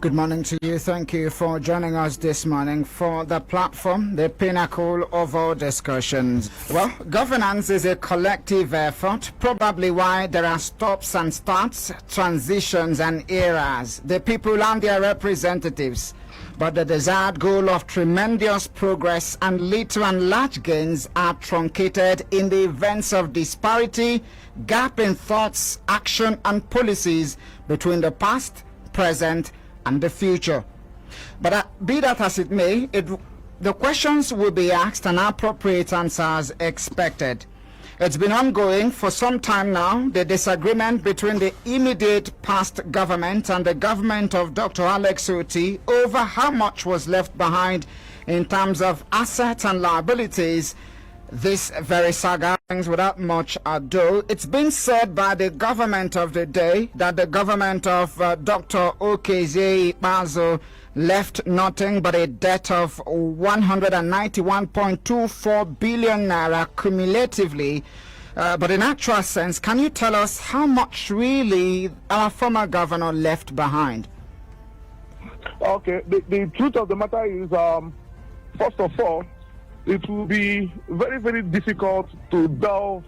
Good morning to you. Thank you for joining us this morning for the platform, the pinnacle of our discussions. Well, governance is a collective effort, probably why there are stops and starts, transitions and eras, the people and their representatives. But the desired goal of tremendous progress and little and large gains are truncated in the events of disparity, gap in thoughts, action and policies between the past, present and the future. But be that as it may, the questions will be asked and appropriate answers expected. It's been ongoing for some time now, the disagreement between the immediate past government and the government of Dr. Alex Otti over how much was left behind in terms of assets and liabilities. This very saga ends without much ado. It's been said by the government of the day that the government of Dr. Ikpeazu'S left nothing but a debt of 191.24 billion naira cumulatively. But in actual sense, can you tell us how much really our former governor left behind? Okay, the truth of the matter is, first of all, it will be very, very difficult to delve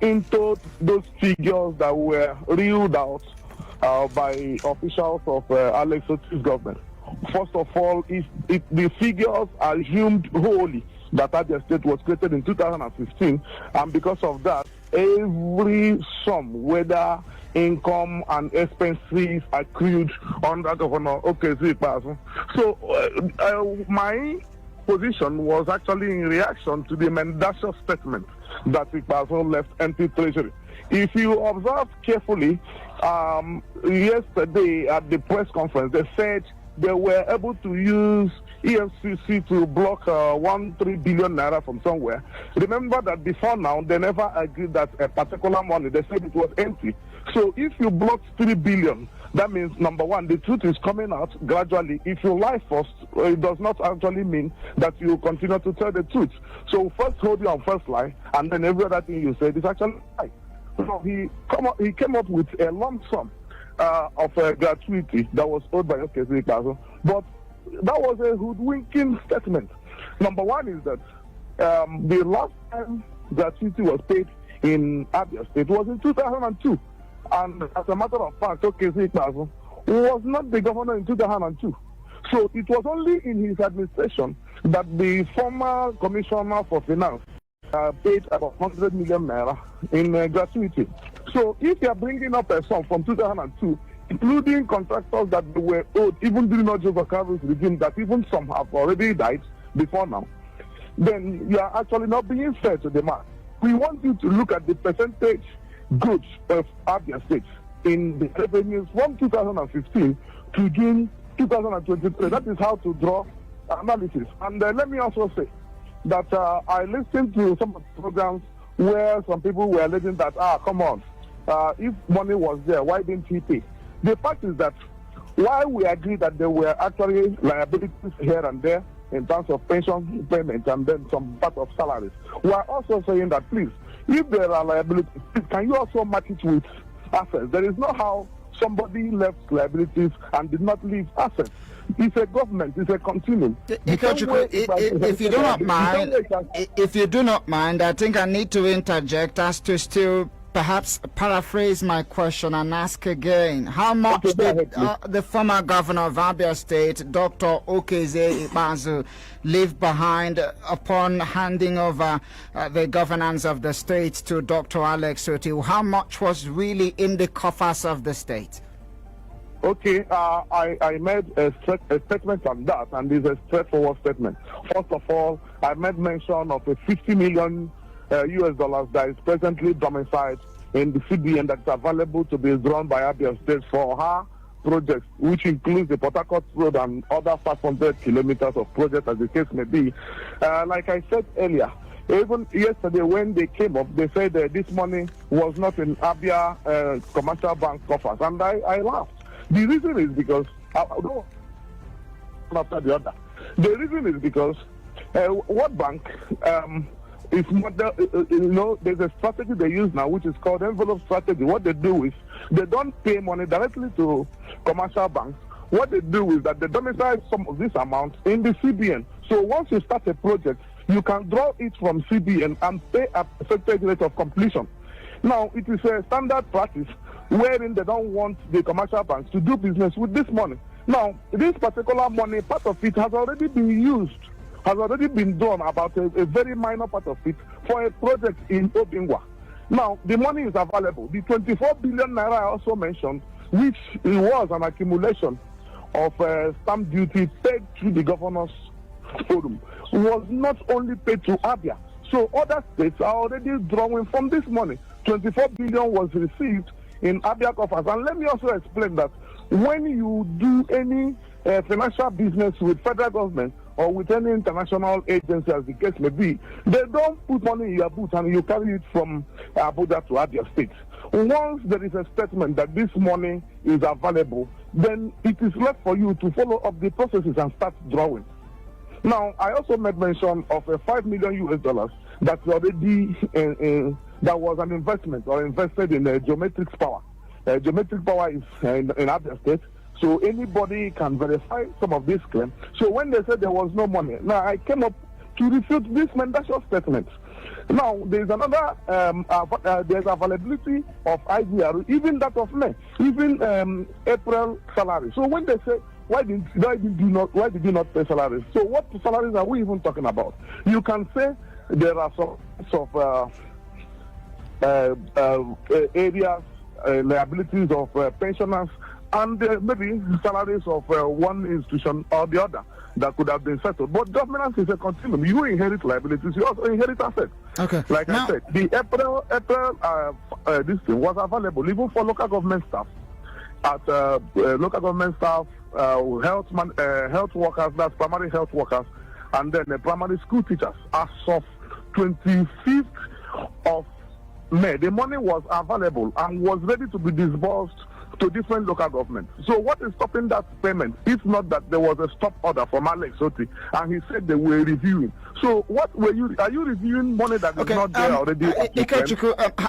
into those figures that were reeled out by officials of Alex Otti's government. First of all, the figures are assumed wholly that Aide State was created in 2015, and because of that, every sum, whether income and expenses, accrued under Governor Ikpeazu'S. So my position was actually in reaction to the mendacious statement that Ikpeazu'S left empty treasury. If you observe carefully, yesterday at the press conference, they said they were able to use EFCC to block 13 billion naira from somewhere. Remember that before now, they never agreed that a particular money, they said it was empty. So if you block 3 billion, that means, number one, the truth is coming out gradually. If you lie first, it does not actually mean that you continue to tell the truth. So first hold your first lie, and then every other thing you said is actually a lie. So he came up with a lump sum of gratuity that was owed by Ikpeazu'S. But that was a hoodwinking statement. Number one is that the last time gratuity was paid in Aide State was in 2002. And as a matter of fact, Ikpeazu'S was not the governor in 2002. So it was only in his administration that the former commissioner for finance paid about 100 million naira in gratuity. So if you are bringing up a sum from 2002, including contractors that they were owed even during Ojo regime, that even some have already died before now, then you are actually not being fair to the man. We want you to look at the percentage growth of Aide State in the revenues from 2015 to June 2023. That is how to draw analysis. And let me also say that I listened to some of the programs where some people were alleging that, come on, if money was there, why didn't he pay? The fact is that while we agree that there were actually liabilities here and there in terms of pension payment and then some part of salaries, we are also saying that, please, if there are liabilities, can you also match it with assets? There is no how somebody left liabilities and did not leave assets. It's a government, it's a continuum. If you do not mind, I think I need to interject as to still perhaps paraphrase my question and ask again. How much did the former governor of Abia State, Dr. Ikpeazu'S, leave behind upon handing over the governance of the state to Dr. Alex Otti? How much was really in the coffers of the state? Okay, I made a statement on that, and it's a straightforward statement. First of all, I made mention of a 50 million US dollars that is presently domiciled in the CBN that's available to be drawn by Abia State for her projects, which includes the Port Harcourt Road and other 500 kilometers of projects, as the case may be. Like I said earlier, even yesterday when they came up, they said this money was not in Abia commercial bank coffers, and I laughed. The reason is because, after the other, the reason is because World Bank is model, there's a strategy they use now, which is called envelope strategy. What they do is they don't pay money directly to commercial banks, what they do is that they domicile some of this amount in the CBN. So once you start a project, you can draw it from CBN and pay a percentage rate of completion. Now, it is a standard practice wherein they don't want the commercial banks to do business with this money. Now, this particular money, part of it has already been used, has already been done, about a very minor part of it, for a project in Obingwa. Now, the money is available. The 24 billion naira I also mentioned, which was an accumulation of stamp duty paid to the governor's forum, was not only paid to Abia. So other states are already drawing from this money. 24 billion was received in Abia coffers. And let me also explain that when you do any financial business with federal government or with any international agency, as the case may be, they don't put money in your boot and you carry it from Abuja to Abia State. Once there is a statement that this money is available, then it is left for you to follow up the processes and start drawing. Now, I also made mention of a $5 million US that's already that was an investment or invested in Geometrics Power. Geometric Power is in Abia State, so anybody can verify some of these claims. So when they said there was no money, now I came up to refute this mendacious statement. Now, there's another, there's availability of IGR, even that of May, even April salary. So when they say, why did you not pay salaries? So what salaries are we even talking about? You can say there are some sort of areas, liabilities of pensioners, and maybe salaries of one institution or the other that could have been settled. But governance is a continuum. You inherit liabilities, you also inherit assets. Okay. Like I said, the April this thing was available even for local government staff. At local government staff, health workers, that's primary health workers, and then the primary school teachers. As of 25th of May, the money was available and was ready to be disbursed to different local governments. So what is stopping that payment? If not that there was a stop order from Alex Otti, and he said they were reviewing. So what are you reviewing money that is not there already?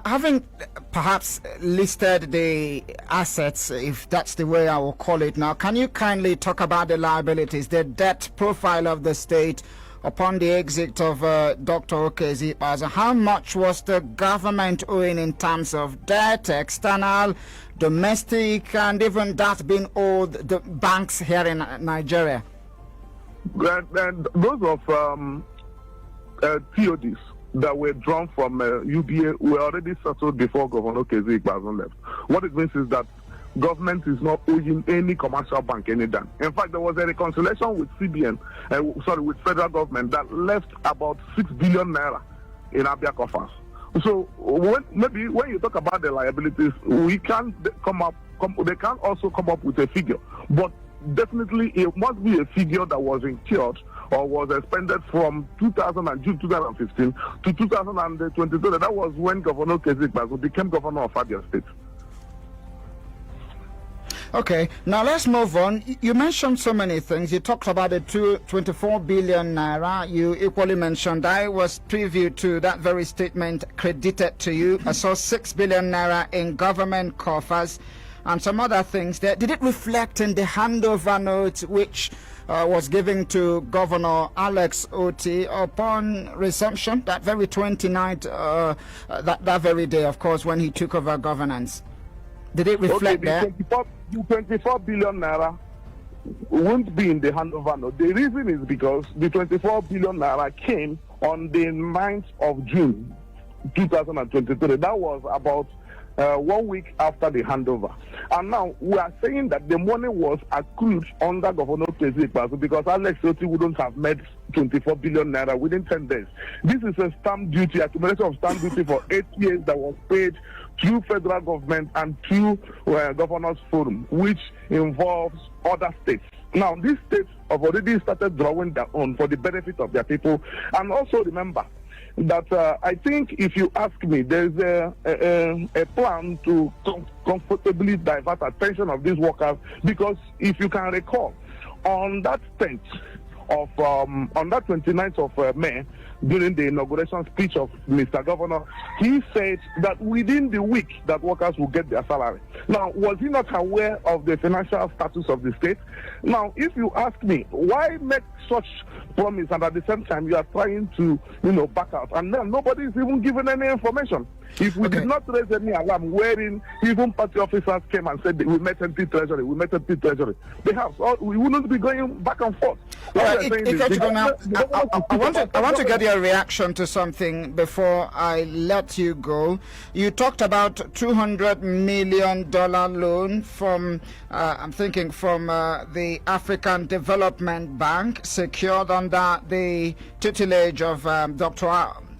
Having perhaps listed the assets, if that's the way I will call it now, can you kindly talk about the liabilities, the debt profile of the state upon the exit of Dr. Ikpeazu'S? How much was the government owing in terms of debt, external, domestic, and even that being owed the banks here in Nigeria? And those of TODs that were drawn from UBA were already settled before Governor Ikpeazu'S left. What it means is that government is not owing any commercial bank any dime. In fact, there was a reconciliation with CBN, with federal government that left about 6 billion naira in Abia coffers. So when you talk about the liabilities, we can't they can also come up with a figure, but definitely it must be a figure that was incurred or was expended from June 2015 to 2023. That was when Governor Ikpeazu'S became governor of Abia State. Okay, now let's move on. You mentioned so many things. You talked about the 24 billion naira. You equally mentioned, I was privy to that very statement credited to you. I saw 6 billion naira in government coffers and some other things there. Did it reflect in the handover note which was given to Governor Alex Otti upon resumption, that very 29th, that very day, of course, when he took over governance? Did it reflect there? The 24 billion naira won't be in the handover note. The reason is because the 24 billion naira came on the 9th of June 2023. That was about 1 week after the handover. And now we are saying that the money was accrued under Governor Ikpeazu'S because Alex Otti wouldn't have made 24 billion naira within 10 days. This is a stamp duty, accumulation of stamp duty for 8 years that was paid through federal government and through Governor's Forum, which involves other states. Now, these states have already started drawing their own for the benefit of their people. And also remember that I think if you ask me, there's a plan to comfortably divert attention of these workers, because if you can recall, on that 10th of on that 29th of May, during the inauguration speech of Mr. Governor, he said that within the week that workers will get their salary. Now, was he not aware of the financial status of the state? Now, if you ask me, why make such promise and at the same time you are trying to, back out, and then nobody is even given any information? If we did not raise any alarm, wherein even party officers came and said that we met empty treasury, perhaps we wouldn't be going back and forth. I want to get your reaction to something before I let you go. You talked about $200 million loan from, I'm thinking, from the African Development Bank, secured under the tutelage of Dr.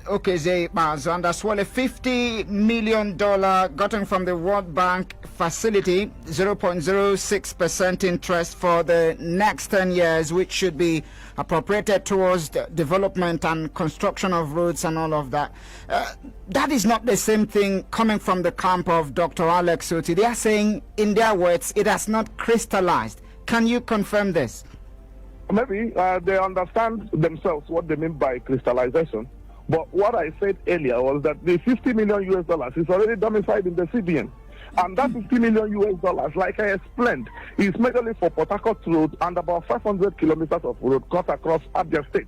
Ikpeazu'S, and as well a $50 million gotten from the World Bank facility, 0.06% interest for the next 10 years, which should be appropriated towards the development and construction of roads and all of that. That is not the same thing coming from the camp of Dr. Alex Otti. They are saying, in their words, it has not crystallized. Can you confirm this? Maybe they understand themselves what they mean by crystallization. But what I said earlier was that the $50 million is already domiciled in the CBN. And that $50 million, like I explained, is majorly for Port Harcourt Road and about 500 kilometers of road cut across Abia State.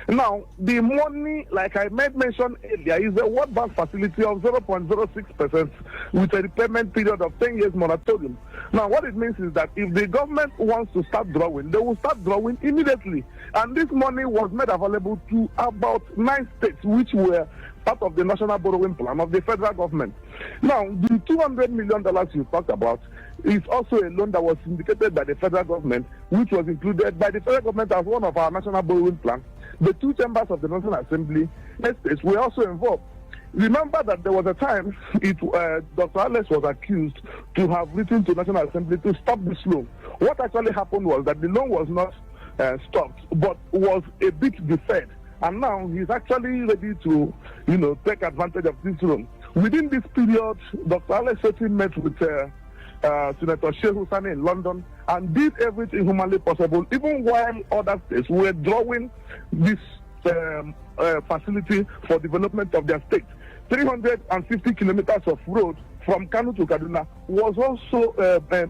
Now, the money, like I made mention earlier, is a World Bank facility of 0.06% with a repayment period of 10 years moratorium. Now, what it means is that if the government wants to start drawing, they will start drawing immediately. And this money was made available to about 9 states, which were part of the national borrowing plan of the federal government. Now, the $200 million you talked about is also a loan that was syndicated by the federal government, which was included by the federal government as one of our national borrowing plans. The two chambers of the National Assembly states were also involved. Remember that there was a time Dr. Alex was accused to have written to National Assembly to stop this loan. What actually happened was that the loan was not stopped, but was a bit deferred. And now he's actually ready to, take advantage of this loan. Within this period, Dr. Alex Otti met with Senator Sheikh Hussain in London and did everything humanly possible, even while other states were drawing this facility for development of their state. 350 kilometers of road from Kano to Kaduna was also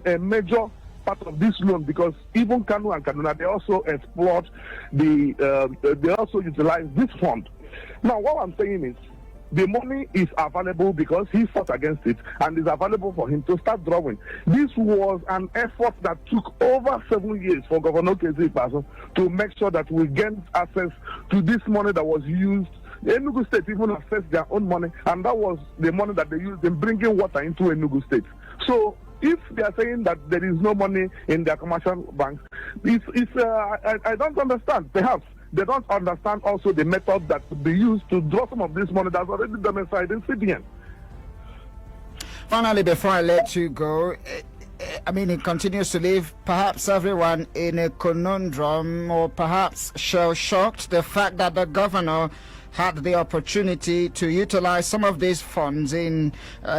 a major part of this loan, because even Kano and Kaduna, they also explored they also utilize this fund. Now, what I'm saying is, the money is available because he fought against it and is available for him to start drawing. This was an effort that took over 7 years for Governor Ikpeazu'S to make sure that we gained access to this money that was used. Enugu State even accessed their own money, and that was the money that they used in bringing water into Enugu State. So, if they are saying that there is no money in their commercial banks, I don't understand. Perhaps they don't understand also the method that could be used to draw some of this money that's already domiciled in CBN. Finally, before I let you go, it continues to leave perhaps everyone in a conundrum, or perhaps shell-shocked. The fact that the governor had the opportunity to utilize some of these funds in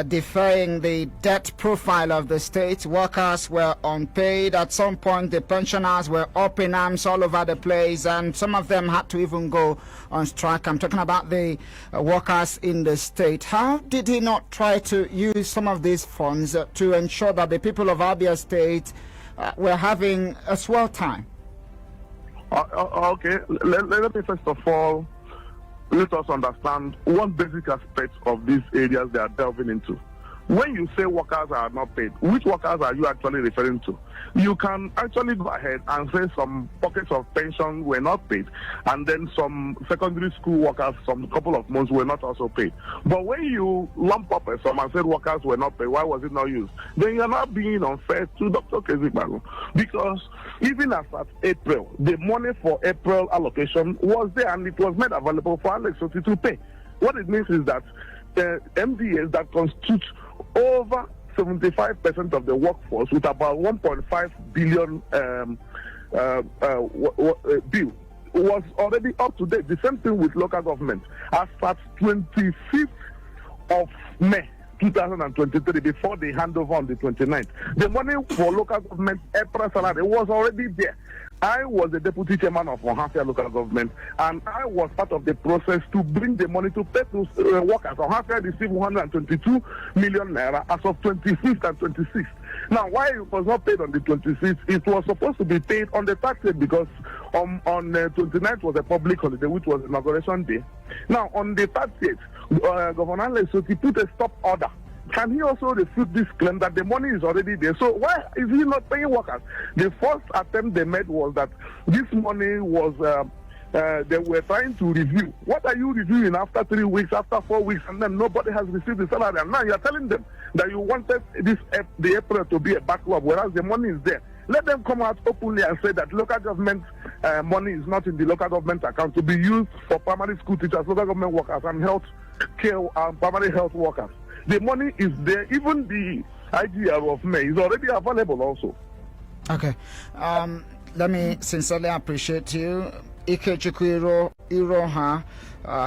deferring the debt profile of the state. Workers were unpaid. At some point, the pensioners were up in arms all over the place, and some of them had to even go on strike. I'm talking about the workers in the state. How did he not try to use some of these funds to ensure that the people of Abia State were having a swell time? Okay, let me first of all let us understand one basic aspect of these areas they are delving into. When you say workers are not paid, which workers are you actually referring to? You can actually go ahead and say some pockets of pension were not paid, and then some secondary school workers, some couple of months were not also paid. But when you lump up some and said workers were not paid, why was it not used? Then you're not being unfair to Dr. Ikpeazu'S, because even as at April, the money for April allocation was there and it was made available for Alex Otti to pay. What it means is that MDAs that constitute over 75% of the workforce, with about 1.5 billion bill, was already up to date. The same thing with local government. As at 25th of May 2023, before the handover on the 29th, the money for local government April salary was already there. I was the deputy chairman of Ohafia local government, and I was part of the process to bring the money to pay those workers. Ohafia received 122 million naira as of 25th and 26th. Now, why it was not paid on the 26th, it was supposed to be paid on the 30th because on 29th was a public holiday, which was inauguration day. Now, on the 30th, Governor Lesotho put a stop order. Can he also refute this claim that the money is already there? So why is he not paying workers? The first attempt they made was that this money was, they were trying to review. What are you reviewing after 3 weeks, after 4 weeks, and then nobody has received the salary? And now you're telling them that you wanted the April to be a backlog, whereas the money is there. Let them come out openly and say that local government money is not in the local government account to be used for primary school teachers, local government workers, and health care, primary health workers. The money is there. Even the idea of May is already available also. Okay. Let me sincerely appreciate you. Ikpeazu'S Iroha,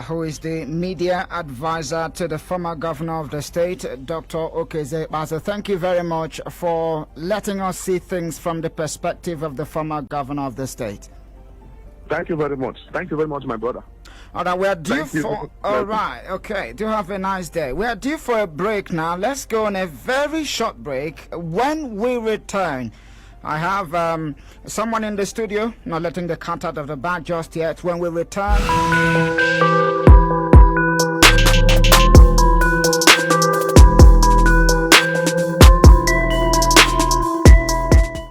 who is the media advisor to the former governor of the state, Dr. Ikpeazu'S. Thank you very much for letting us see things from the perspective of the former governor of the state. Thank you very much. Thank you very much, my brother. All right, we're due for. All right, okay. Do have a nice day. We're due for a break now. Let's go on a very short break. When we return, I have someone in the studio, not letting the cat out of the bag just yet. When we return.